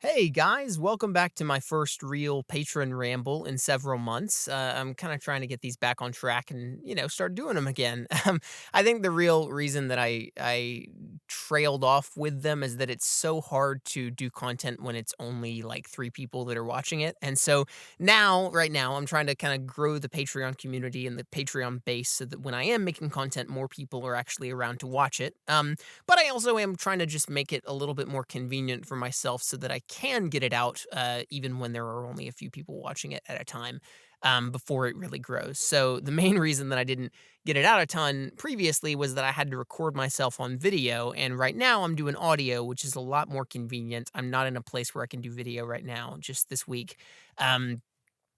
Hey guys, welcome back to my first real patron ramble in several months. I'm kind of trying to get these back on track and start doing them again. I think the real reason that I trailed off with them is that it's so hard to do content when it's only like three people that are watching it, and so right now, I'm trying to kind of grow the Patreon community and the Patreon base so that when I am making content, more people are actually around to watch it. But I also am trying to just make it a little bit more convenient for myself so that I can get it out, even when there are only a few people watching it at a time, before it really grows. So the main reason that I didn't get it out a ton previously was that I had to record myself on video. And right now I'm doing audio, which is a lot more convenient. I'm not in a place where I can do video right now, just this week. Um,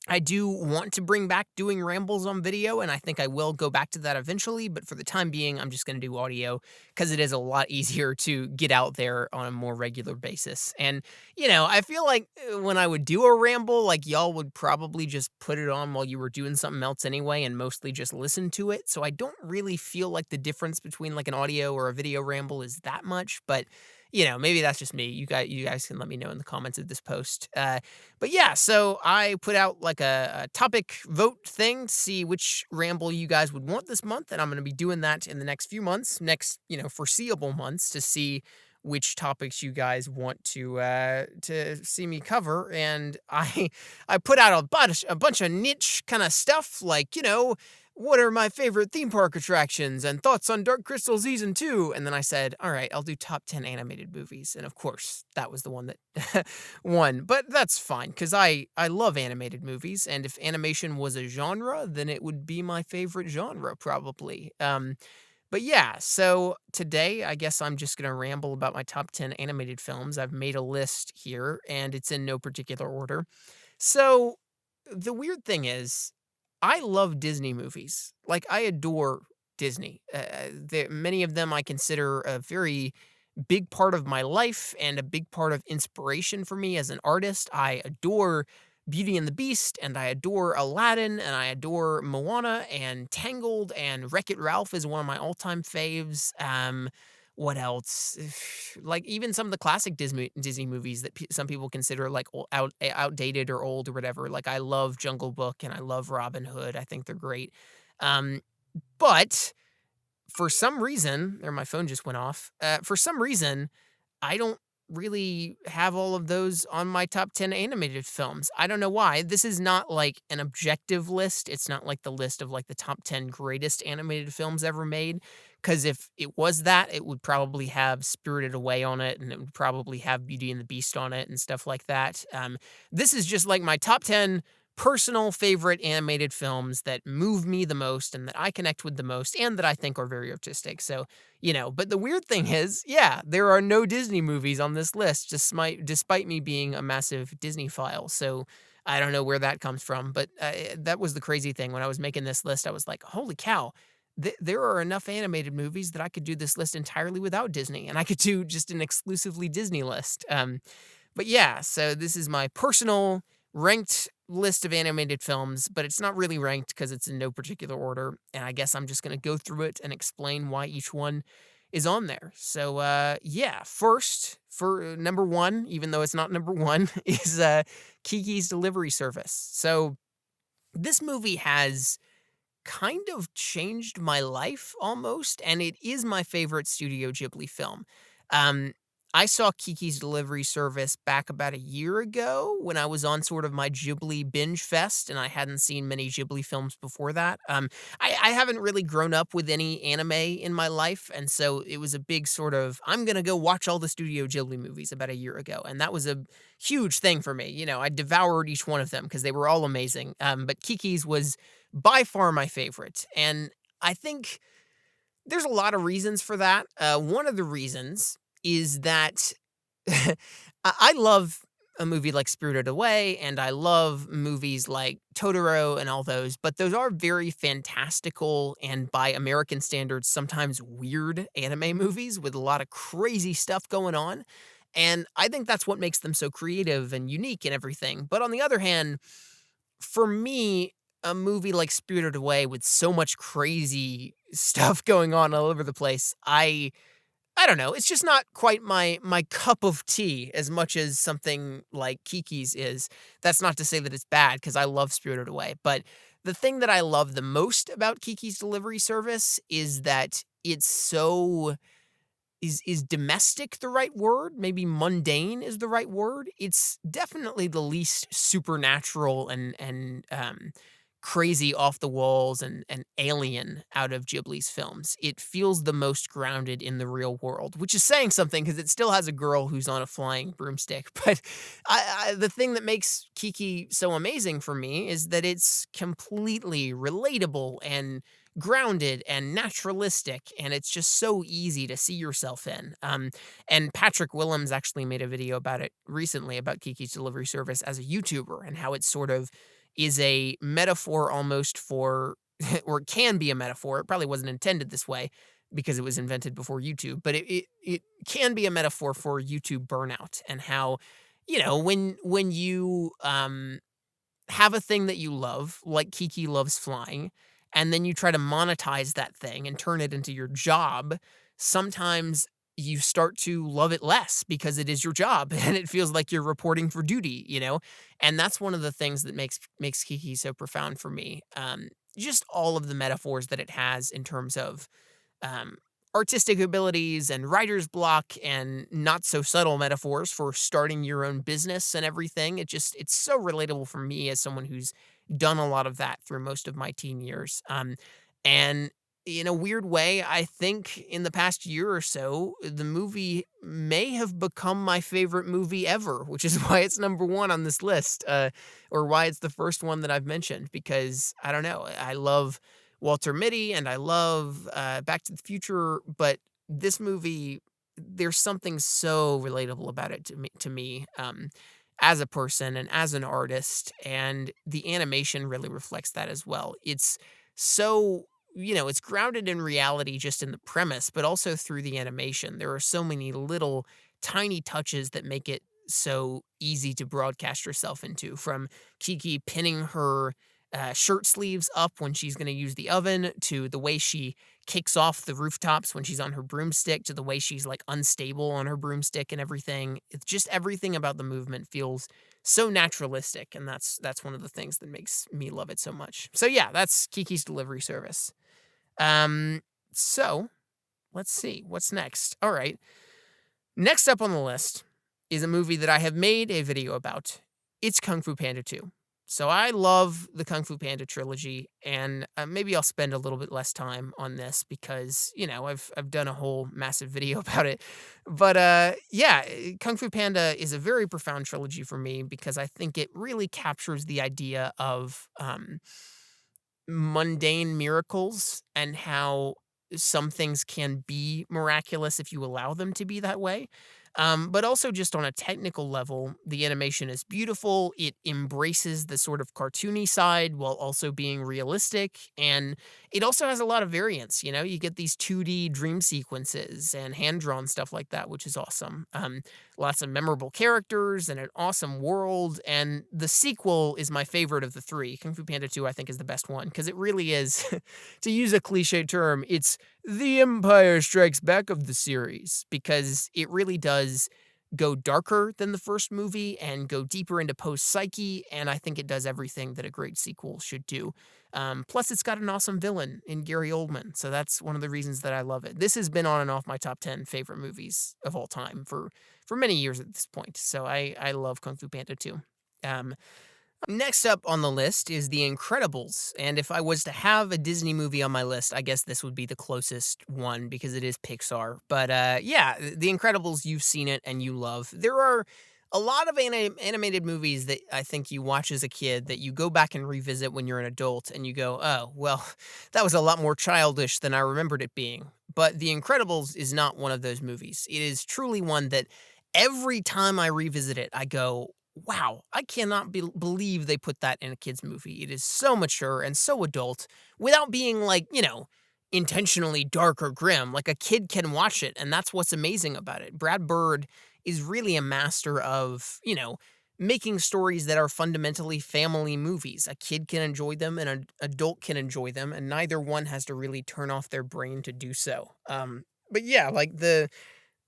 I do want to bring back doing rambles on video, and I think I will go back to that eventually, but for the time being, I'm just gonna do audio because it is a lot easier to get out there on a more regular basis. And, I feel like when I would do a ramble, like y'all would probably just put it on while you were doing something else anyway and mostly just listen to it. So I don't really feel like the difference between like an audio or a video ramble is that much, but maybe that's just me. You guys can let me know in the comments of this post. But yeah, so I put out like a topic vote thing to see which ramble you guys would want this month, and I'm going to be doing that in the next few months, next foreseeable months, to see which topics you guys want to see me cover. And I put out a bunch of niche kind of stuff like what are my favorite theme park attractions and thoughts on Dark Crystal Season 2? And then I said, all right, I'll do top 10 animated movies. And of course, that was the one that won. But that's fine because I love animated movies. And if animation was a genre, then it would be my favorite genre, probably. But yeah, so today I guess I'm just going to ramble about my top 10 animated films. I've made a list here and it's in no particular order. So the weird thing is, I love Disney movies. Like, I adore Disney. Many of them I consider a very big part of my life and a big part of inspiration for me as an artist. I adore Beauty and the Beast, and I adore Aladdin, and I adore Moana and Tangled, and Wreck It Ralph is one of my all-time faves. What else? Like even some of the classic Disney movies that some people consider like outdated or old or whatever. Like I love Jungle Book and I love Robin Hood. I think they're great. Um, but for some reason, or my phone just went off. For some reason, I don't really have all of those on my top 10 animated films. I don't know why. This is not like an objective list. It's not like the list of like the top 10 greatest animated films ever made. Because if it was that, it would probably have Spirited Away on it and it would probably have Beauty and the Beast on it and stuff like that. This is just like my top 10 personal favorite animated films that move me the most and that I connect with the most and that I think are very artistic. So but the weird thing is, yeah, there are no Disney movies on this list, despite me being a massive Disney file. So I don't know where that comes from, but that was the crazy thing. When I was making this list, I was like, holy cow, there are enough animated movies that I could do this list entirely without Disney, and I could do just an exclusively Disney list. But yeah, so this is my personal ranked list of animated films, but it's not really ranked because it's in no particular order. And I guess I'm just going to go through it and explain why each one is on there. So, yeah, first, for number one, even though it's not number one, is Kiki's Delivery Service. So, this movie has kind of changed my life almost, and it is my favorite Studio Ghibli film. Um, I saw Kiki's Delivery Service back about a year ago when I was on sort of my Ghibli binge fest, and I hadn't seen many Ghibli films before that. I haven't really grown up with any anime in my life, and so it was a big sort of, I'm gonna go watch all the Studio Ghibli movies about a year ago, and that was a huge thing for me. I devoured each one of them because they were all amazing. But Kiki's was by far my favorite. And I think there's a lot of reasons for that. One of the reasons is that I love a movie like Spirited Away, and I love movies like Totoro and all those, but those are very fantastical and by American standards, sometimes weird anime movies with a lot of crazy stuff going on. And I think that's what makes them so creative and unique and everything. But on the other hand, for me, a movie like Spirited Away with so much crazy stuff going on all over the place, I don't know, it's just not quite my cup of tea as much as something like Kiki's is. That's not to say that it's bad because I love Spirited Away, but the thing that I love the most about Kiki's Delivery Service is that it's so is domestic the right word? Maybe mundane is the right word? It's definitely the least supernatural and crazy off the walls and alien out of Ghibli's films. It feels the most grounded in the real world, which is saying something because it still has a girl who's on a flying broomstick. But the thing that makes Kiki so amazing for me is that it's completely relatable and grounded and naturalistic, and it's just so easy to see yourself in. And Patrick Willems actually made a video about it recently about Kiki's Delivery Service as a YouTuber and how it sort of is a metaphor almost for, or it can be a metaphor. It probably wasn't intended this way because it was invented before YouTube, but it can be a metaphor for YouTube burnout and how, when you have a thing that you love, like Kiki loves flying, and then you try to monetize that thing and turn it into your job, sometimes you start to love it less because it is your job and it feels like you're reporting for duty. And that's one of the things that makes Kiki so profound for me. Just all of the metaphors that it has in terms of um, artistic abilities and writer's block and not so subtle metaphors for starting your own business and everything. It's so relatable for me as someone who's done a lot of that through most of my teen years. And in a weird way, I think in the past year or so, the movie may have become my favorite movie ever, which is why it's number one on this list, or why it's the first one that I've mentioned, because I don't know, I love Walter Mitty, and I love, Back to the Future, but this movie, there's something so relatable about it to me, as a person and as an artist, and the animation really reflects that as well. It's so it's grounded in reality just in the premise, but also through the animation. There are so many little tiny touches that make it so easy to broadcast yourself into, from Kiki pinning her shirt sleeves up when she's going to use the oven, to the way she kicks off the rooftops when she's on her broomstick, to the way she's like unstable on her broomstick and everything. It's just everything about the movement feels so naturalistic, and that's one of the things that makes me love it so much. So yeah, that's Kiki's Delivery Service. So let's see what's next. All right, next up on the list is a movie that I have made a video about. It's Kung Fu Panda 2. So I love the Kung Fu Panda trilogy, and maybe I'll spend a little bit less time on this because I've done a whole massive video about it. But yeah, Kung Fu Panda is a very profound trilogy for me because I think it really captures the idea of mundane miracles and how some things can be miraculous if you allow them to be that way. But also just on a technical level, the animation is beautiful. It embraces the sort of cartoony side while also being realistic. And it also has a lot of variance. You get these 2D dream sequences and hand drawn stuff like that, which is awesome. Lots of memorable characters and an awesome world. And the sequel is my favorite of the three. Kung Fu Panda 2, I think, is the best one because it really is, to use a cliche term, it's the Empire Strikes Back of the series because it really does go darker than the first movie and go deeper into post-psyche, and I think it does everything that a great sequel should do. Plus, it's got an awesome villain in Gary Oldman, so that's one of the reasons that I love it. This has been on and off my top 10 favorite movies of all time for many years at this point, so I love Kung Fu Panda 2. Next up on the list is The Incredibles, and if I was to have a Disney movie on my list, I guess this would be the closest one because it is Pixar. But yeah, The Incredibles, you've seen it and you love. There are a lot of animated movies that I think you watch as a kid that you go back and revisit when you're an adult and you go, oh, well, that was a lot more childish than I remembered it being. But The Incredibles is not one of those movies. It is truly one that every time I revisit it, I go, wow, I cannot believe they put that in a kid's movie. It is so mature and so adult without being like, intentionally dark or grim. Like a kid can watch it, and that's what's amazing about it. Brad Bird is really a master of, making stories that are fundamentally family movies. A kid can enjoy them and an adult can enjoy them, and neither one has to really turn off their brain to do so. But yeah, like the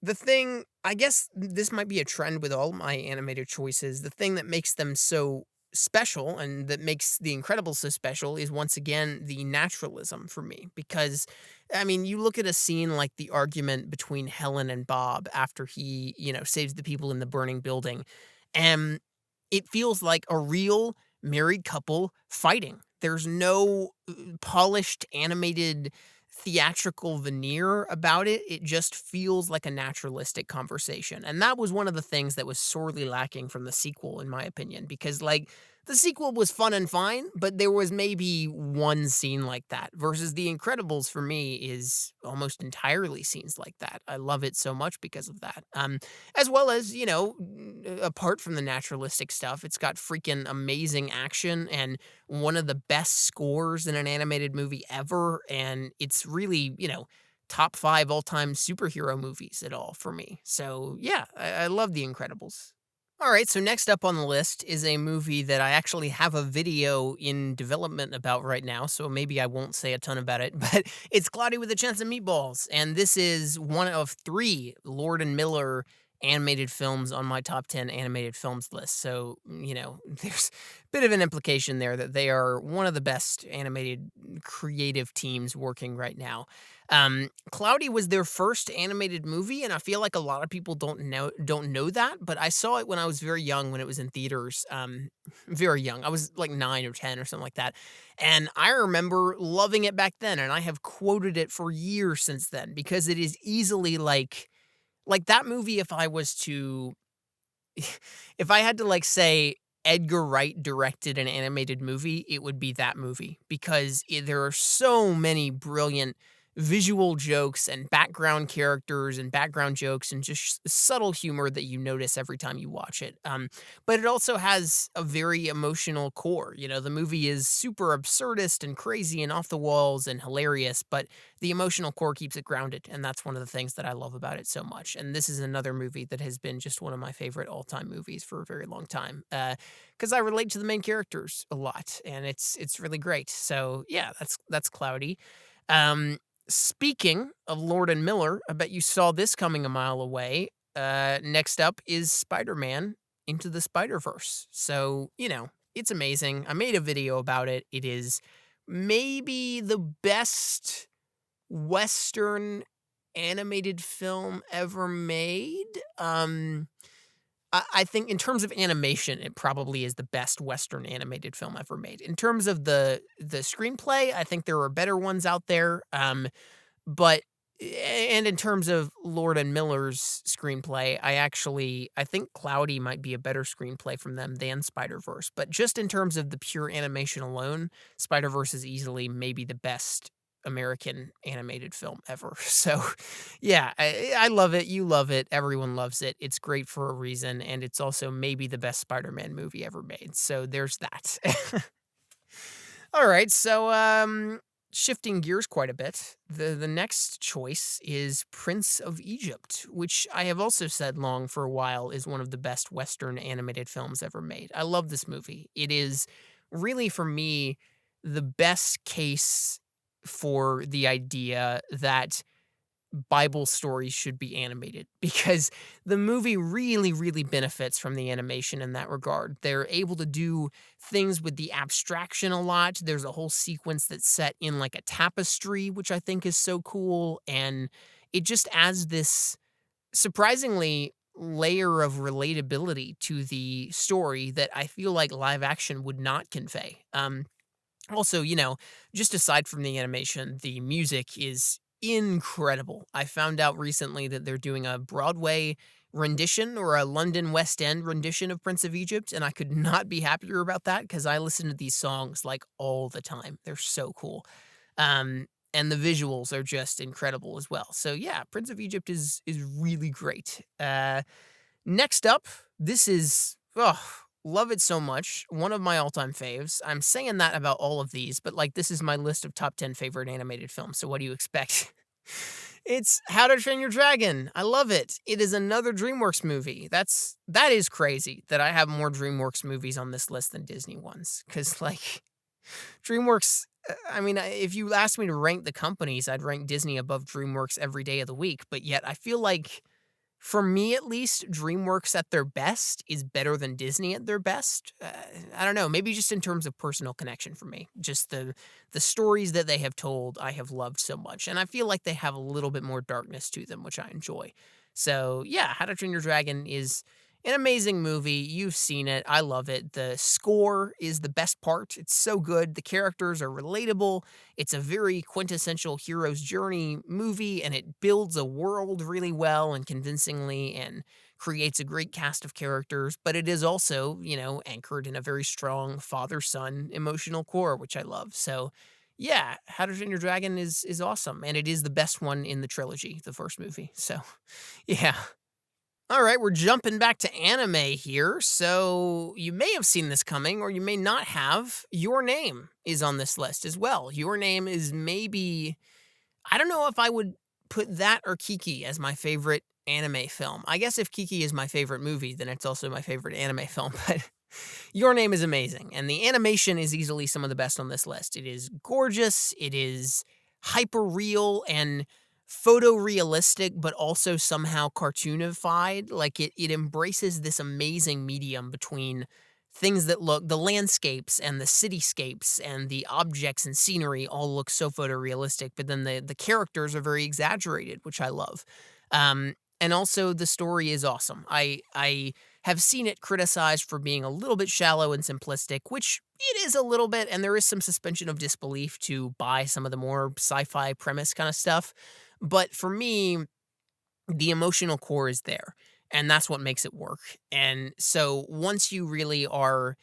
thing, I guess this might be a trend with all my animated choices. The thing that makes them so special and that makes The Incredibles so special is once again the naturalism for me. Because, I mean, you look at a scene like the argument between Helen and Bob after he, saves the people in the burning building, and it feels like a real married couple fighting. There's no polished animated theatrical veneer about it. It just feels like a naturalistic conversation. And that was one of the things that was sorely lacking from the sequel, in my opinion, because, like, the sequel was fun and fine, but there was maybe one scene like that, versus The Incredibles for me is almost entirely scenes like that. I love it so much because of that. As well as, apart from the naturalistic stuff, it's got freaking amazing action and one of the best scores in an animated movie ever, and it's really, top 5 all-time superhero movies at all for me. So, yeah, I love The Incredibles. Alright, so next up on the list is a movie that I actually have a video in development about right now, so maybe I won't say a ton about it, but it's Cloudy with a Chance of Meatballs, and this is one of 3 Lord and Miller animated films on my top 10 animated films list. So, there's a bit of an implication there that they are one of the best animated creative teams working right now. Cloudy was their first animated movie, and I feel like a lot of people don't know that, but I saw it when I was very young when it was in theaters. Very young. I was like 9 or 10 or something like that. And I remember loving it back then, and I have quoted it for years since then because it is easily like that movie. If I was to if I had to, like, say Edgar Wright directed an animated movie, it would be that movie because there are so many brilliant visual jokes and background characters and background jokes and just subtle humor that you notice every time you watch it. But it also has a very emotional core. The movie is super absurdist and crazy and off the walls and hilarious, but the emotional core keeps it grounded, and that's one of the things that I love about it so much. And this is another movie that has been just one of my favorite all-time movies for a very long time, because I relate to the main characters a lot, and it's really great. So yeah, that's Cloudy. Um, Speaking of Lord and Miller, I bet you saw this coming a mile away. Next up is Spider-Man Into the Spider-Verse. So, it's amazing. I made a video about it. It is maybe the best Western animated film ever made. I think in terms of animation, it probably is the best Western animated film ever made. In terms of the screenplay, I think there are better ones out there. But and in terms of Lord and Miller's screenplay, I think Cloudy might be a better screenplay from them than Spider-Verse. But just in terms of the pure animation alone, Spider-Verse is easily maybe the best American animated film ever. So, yeah, I love it. You love it. Everyone loves it. It's great for a reason, and it's also maybe the best Spider-Man movie ever made. So there's that. All right, so shifting gears quite a bit, the next choice is Prince of Egypt, which I have also said long for a while is one of the best Western animated films ever made. I love this movie. It is really, for me, the best case for the idea that Bible stories should be animated because the movie really, really benefits from the animation in that regard. They're able to do things with the abstraction a lot. There's a whole sequence that's set in like a tapestry, which I think is so cool. And it just adds this surprisingly layer of relatability to the story that I feel like live action would not convey. Also, just aside from the animation, the music is incredible. I found out recently that they're doing a Broadway rendition or a London West End rendition of Prince of Egypt, and I could not be happier about that because I listen to these songs like all the time. They're so cool. And the visuals are just incredible as well. So yeah, Prince of Egypt is really great. Next up, this is love it so much. One of my all-time faves. I'm saying that about all of these, but like this is my list of top 10 favorite animated films. So what do you expect? It's How to Train Your Dragon. I love it. It is another DreamWorks movie. That is crazy that I have more DreamWorks movies on this list than Disney ones. Cause like DreamWorks I mean, if you asked me to rank the companies, I'd rank Disney above DreamWorks every day of the week, but yet I feel like, for me at least, DreamWorks at their best is better than Disney at their best. I don't know, maybe just in terms of personal connection for me. Just the stories that they have told, I have loved so much, and I feel like they have a little bit more darkness to them, which I enjoy. So, yeah, How to Train Your Dragon is an amazing movie. You've seen it. I love it. The score is the best part. It's so good. The characters are relatable. It's a very quintessential hero's journey movie, and it builds a world really well and convincingly and creates a great cast of characters. But it is also, anchored in a very strong father son emotional core, which I love. So, yeah, How to Train Your Dragon is awesome, and it is the best one in the trilogy, the first movie. So, yeah. All right, we're jumping back to anime here. So you may have seen this coming, or you may not have. Your Name is on this list as well. Your Name is maybe, I don't know if I would put that or Kiki as my favorite anime film. I guess if Kiki is my favorite movie, then it's also my favorite anime film. But Your Name is amazing, and the animation is easily some of the best on this list. It is gorgeous, it is hyper real and photorealistic, but also somehow cartoonified. Like it embraces this amazing medium between things that look the landscapes and the cityscapes and the objects and scenery all look so photorealistic, but then the characters are very exaggerated, which I love. And also the story is awesome. I have seen it criticized for being a little bit shallow and simplistic, which it is a little bit, and there is some suspension of disbelief to buy some of the more sci-fi premise kind of stuff. But for me, the emotional core is there, and that's what makes it work. And so once you really are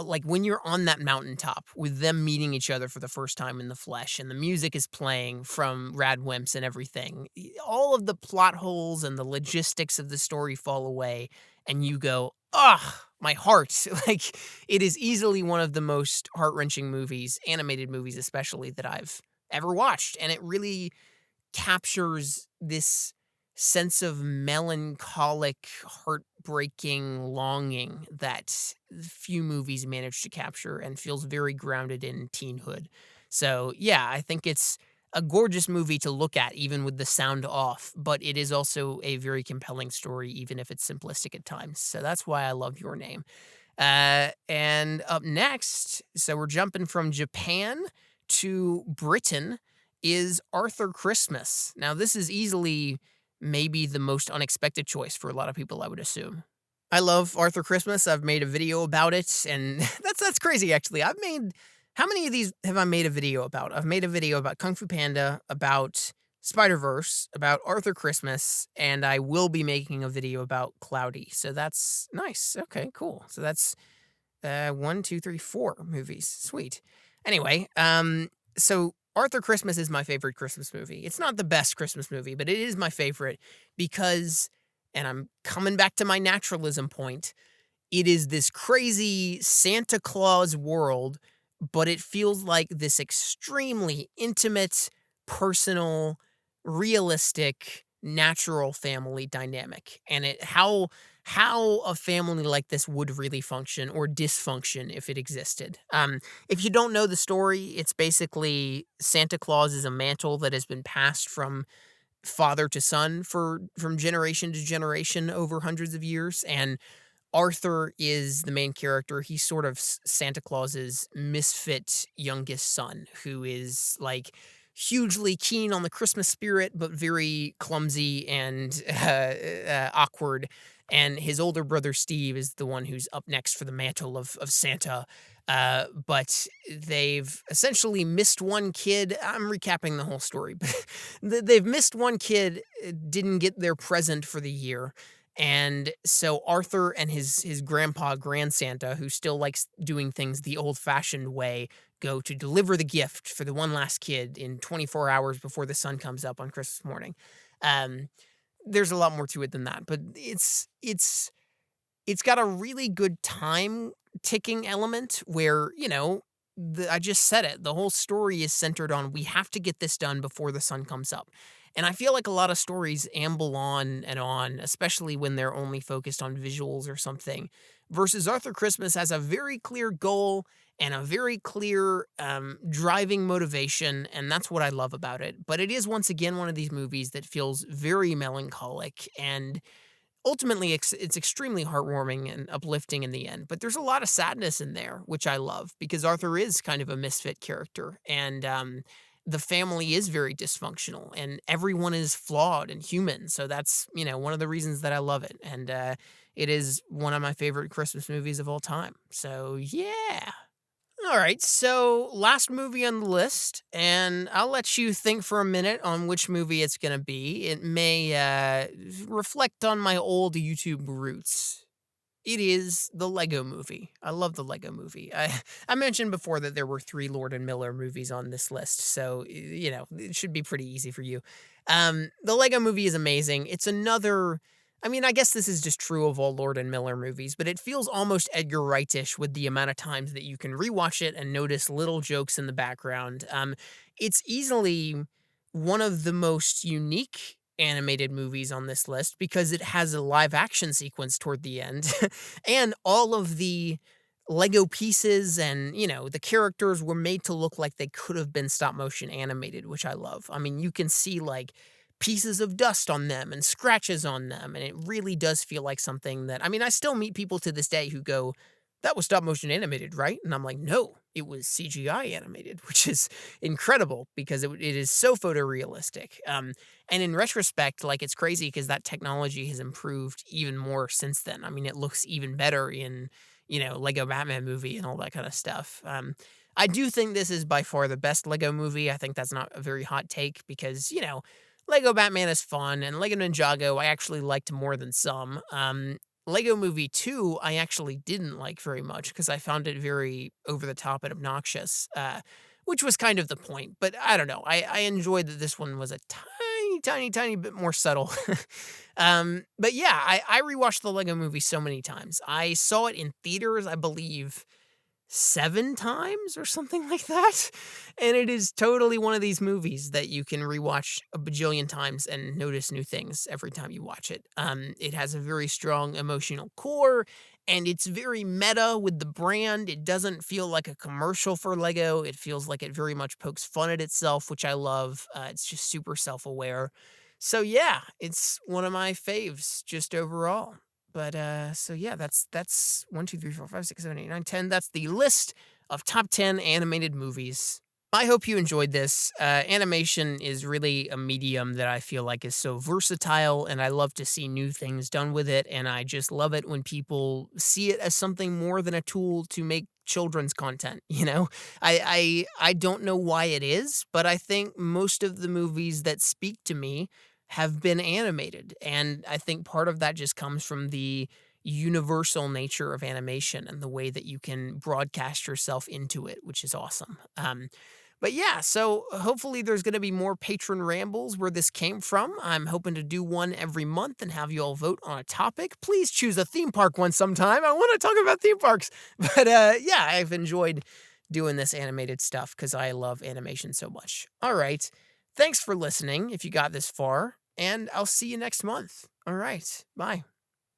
like when you're on that mountaintop with them meeting each other for the first time in the flesh and the music is playing from Rad Wimps and everything, all of the plot holes and the logistics of the story fall away and you go, "Ugh, my heart." Like it is easily one of the most heart-wrenching movies, animated movies especially, that I've ever watched, and it really captures this sense of melancholic, heartbreaking longing that few movies manage to capture and feels very grounded in teenhood. So, yeah, I think it's a gorgeous movie to look at, even with the sound off, but it is also a very compelling story, even if it's simplistic at times. So that's why I love Your Name. And up next, so we're jumping from Japan to Britain, is Arthur Christmas. Now, this is easily maybe the most unexpected choice for a lot of people, I would assume. I love Arthur Christmas. I've made a video about it, and that's crazy actually. I've made how many of these have I made a video about? I've made a video about Kung Fu Panda, about Spider-Verse, about Arthur Christmas, and I will be making a video about Cloudy. So that's nice. Okay, cool. So that's 1, 2, 3, 4 movies. Sweet. Anyway, so Arthur Christmas is my favorite Christmas movie. It's not the best Christmas movie, but it is my favorite because, and I'm coming back to my naturalism point, it is this crazy Santa Claus world, but it feels like this extremely intimate, personal, realistic, natural family dynamic. And how a family like this would really function or dysfunction if it existed. If you don't know the story, it's basically Santa Claus is a mantle that has been passed from father to son from generation to generation over hundreds of years, and Arthur is the main character. He's sort of Santa Claus's misfit youngest son who is like hugely keen on the Christmas spirit, but very clumsy and awkward. And his older brother Steve is the one who's up next for the mantle of Santa. But they've essentially missed one kid. I'm recapping the whole story, but they've missed one kid, didn't get their present for the year. And so Arthur and his grandpa, Grand Santa, who still likes doing things the old-fashioned way, go to deliver the gift for the one last kid in 24 hours before the sun comes up on Christmas morning. Um, there's a lot more to it than that, but it's got a really good time ticking element where, I just said it, the whole story is centered on we have to get this done before the sun comes up. And I feel like a lot of stories amble on, especially when they're only focused on visuals or something. Versus Arthur Christmas has a very clear goal and a very clear driving motivation, and that's what I love about it. But it is once again one of these movies that feels very melancholic, and ultimately it's extremely heartwarming and uplifting in the end. But there's a lot of sadness in there, which I love because Arthur is kind of a misfit character, and the family is very dysfunctional, and everyone is flawed and human. So that's one of the reasons that I love it, and it is one of my favorite Christmas movies of all time. So yeah. All right, so last movie on the list, and I'll let you think for a minute on which movie it's going to be. It may reflect on my old YouTube roots. It is the Lego Movie. I love the Lego Movie. I mentioned before that there were 3 Lord and Miller movies on this list, so, it should be pretty easy for you. The Lego Movie is amazing. It's another I mean, I guess this is just true of all Lord and Miller movies, but it feels almost Edgar Wright-ish with the amount of times that you can rewatch it and notice little jokes in the background. It's easily one of the most unique animated movies on this list because it has a live action sequence toward the end, and all of the Lego pieces and, the characters were made to look like they could have been stop motion animated, which I love. I mean, you can see, like, pieces of dust on them and scratches on them, and it really does feel like something that I mean, I still meet people to this day who go, "That was stop motion animated, right?" And I'm like, "No, it was CGI animated," which is incredible because it is so photorealistic. And in retrospect, like, it's crazy because that technology has improved even more since then. I mean, it looks even better in, Lego Batman movie and all that kinda stuff. I do think this is by far the best Lego movie. I think that's not a very hot take because, Lego Batman is fun, and Lego Ninjago I actually liked more than some. Lego Movie 2 I actually didn't like very much because I found it very over the top and obnoxious, which was kind of the point. But I don't know. I enjoyed that this one was a tiny, tiny, tiny bit more subtle. But yeah, I rewatched the Lego Movie so many times. I saw it in theaters, I believe 7 times or something like that, and it is totally one of these movies that you can rewatch a bajillion times and notice new things every time you watch it. It has a very strong emotional core, and it's very meta with the brand. It doesn't feel like a commercial for Lego. It feels like it very much pokes fun at itself, which I love. It's just super self-aware. So yeah, it's one of my faves just overall. But, so yeah, that's 1, 2, 3, 4, 5, 6, 7, 8, 9, 10. That's the list of top 10 animated movies. I hope you enjoyed this. Animation is really a medium that I feel like is so versatile, and I love to see new things done with it, and I just love it when people see it as something more than a tool to make children's content, you know? I don't know why it is, but I think most of the movies that speak to me have been animated, and I think part of that just comes from the universal nature of animation and the way that you can broadcast yourself into it, which is awesome. But yeah, so hopefully there's going to be more patron rambles where this came from. I'm hoping to do one every month and have you all vote on a topic. Please choose a theme park one sometime. I want to talk about theme parks. But yeah, I've enjoyed doing this animated stuff because I love animation so much. All right. Thanks for listening if you got this far, and I'll see you next month. All right. Bye.